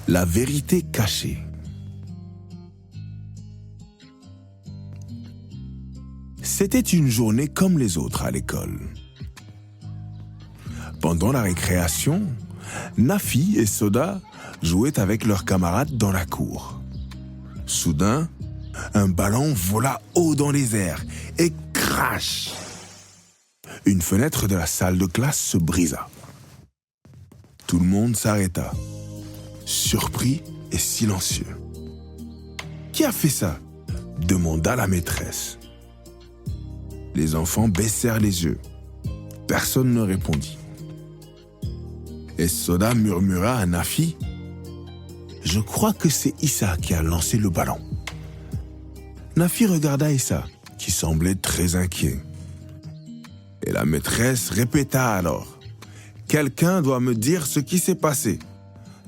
La vérité cachée. C'était une journée comme les autres à l'école. Pendant la récréation, Nafi et Soda jouaient avec leurs camarades dans la cour. Soudain, un ballon vola haut dans les airs et crash! Une fenêtre de la salle de classe se brisa. Tout le monde s'arrêta, surpris et silencieux. « Qui a fait ça ?» demanda la maîtresse. Les enfants baissèrent les yeux. Personne ne répondit. Et Soda murmura à Nafi, « Je crois que c'est Issa qui a lancé le ballon. » Nafi regarda Issa, qui semblait très inquiet. Et la maîtresse répéta alors, « Quelqu'un doit me dire ce qui s'est passé. »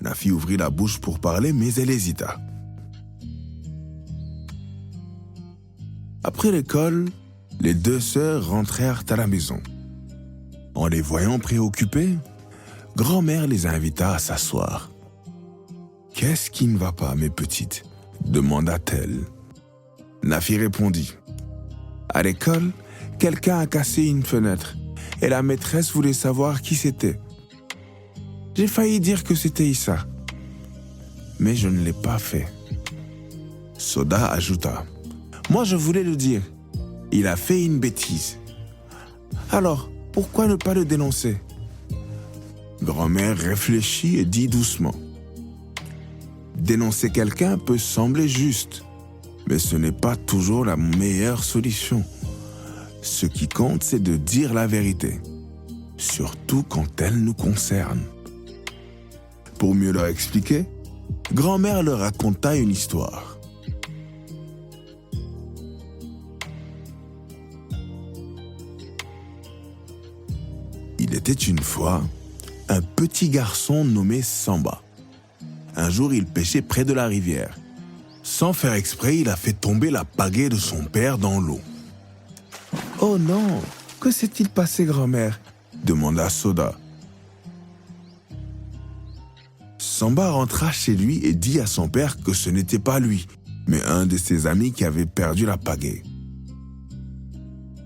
Nafi ouvrit la bouche pour parler, mais elle hésita. Après l'école, les deux sœurs rentrèrent à la maison. En les voyant préoccupées, grand-mère les invita à s'asseoir. « Qu'est-ce qui ne va pas, mes petites ?» demanda-t-elle. Nafi répondit. « À l'école, quelqu'un a cassé une fenêtre et la maîtresse voulait savoir qui c'était. J'ai failli dire que c'était Issa, mais je ne l'ai pas fait. » Soda ajouta. « Moi, je voulais le dire. Il a fait une bêtise. Alors, pourquoi ne pas le dénoncer ?» Grand-mère réfléchit et dit doucement. « Dénoncer quelqu'un peut sembler juste, mais ce n'est pas toujours la meilleure solution. Ce qui compte, c'est de dire la vérité, surtout quand elle nous concerne. » Pour mieux leur expliquer, grand-mère leur raconta une histoire. Il était une fois un petit garçon nommé Samba. Un jour, il pêchait près de la rivière. Sans faire exprès, il a fait tomber la pagaie de son père dans l'eau. « Oh non, que s'est-il passé, grand-mère ?» demanda Soda. Samba rentra chez lui et dit à son père que ce n'était pas lui, mais un de ses amis qui avait perdu la pagaie.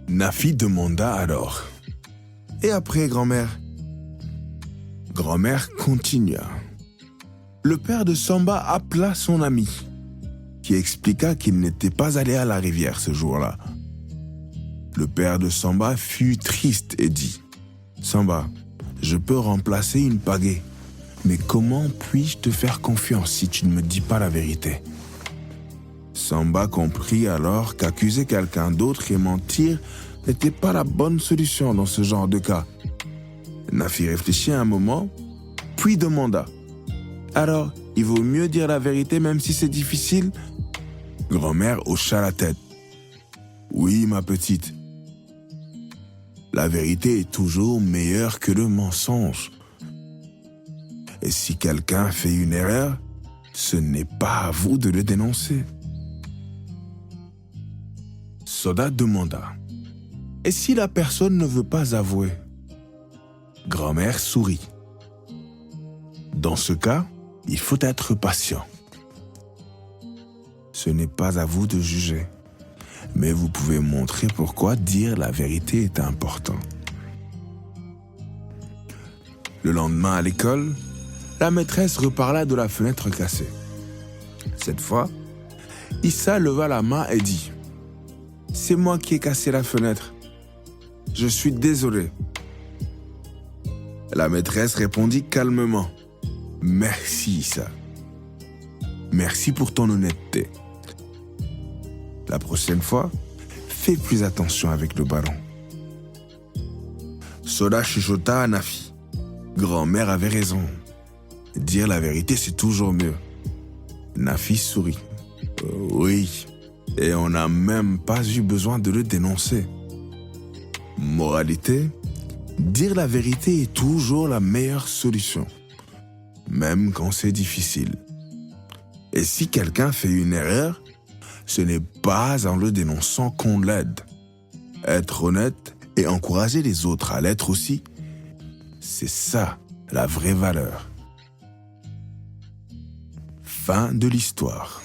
Nafi demanda alors. « Et après, grand-mère ?» Grand-mère continua. Le père de Samba appela son ami, qui expliqua qu'il n'était pas allé à la rivière ce jour-là. Le père de Samba fut triste et dit « Samba, je peux remplacer une pagaie, mais comment puis-je te faire confiance si tu ne me dis pas la vérité ?» Samba comprit alors qu'accuser quelqu'un d'autre et mentir n'était pas la bonne solution dans ce genre de cas. Nafi réfléchit un moment, puis demanda « Alors, il vaut mieux dire la vérité même si c'est difficile ?» Grand-mère hocha la tête. « Oui, ma petite. La vérité est toujours meilleure que le mensonge. Et si quelqu'un fait une erreur, ce n'est pas à vous de le dénoncer. » Soda demanda. « Et si la personne ne veut pas avouer ?» Grand-mère sourit. « Dans ce cas, il faut être patient. Ce n'est pas à vous de juger, mais vous pouvez montrer pourquoi dire la vérité est important. » Le lendemain à l'école, la maîtresse reparla de la fenêtre cassée. Cette fois, Issa leva la main et dit « C'est moi qui ai cassé la fenêtre. Je suis désolé. » La maîtresse répondit calmement « Merci, Issa. Merci pour ton honnêteté. La prochaine fois, fais plus attention avec le ballon. » Soda chuchota à Nafi. Grand-mère avait raison. Dire la vérité, c'est toujours mieux. Nafi sourit. Oui, et on n'a même pas eu besoin de le dénoncer. Moralité, dire la vérité est toujours la meilleure solution, même quand c'est difficile. Et si quelqu'un fait une erreur, ce n'est pas en le dénonçant qu'on l'aide. Être honnête et encourager les autres à l'être aussi, c'est ça la vraie valeur. Fin de l'histoire.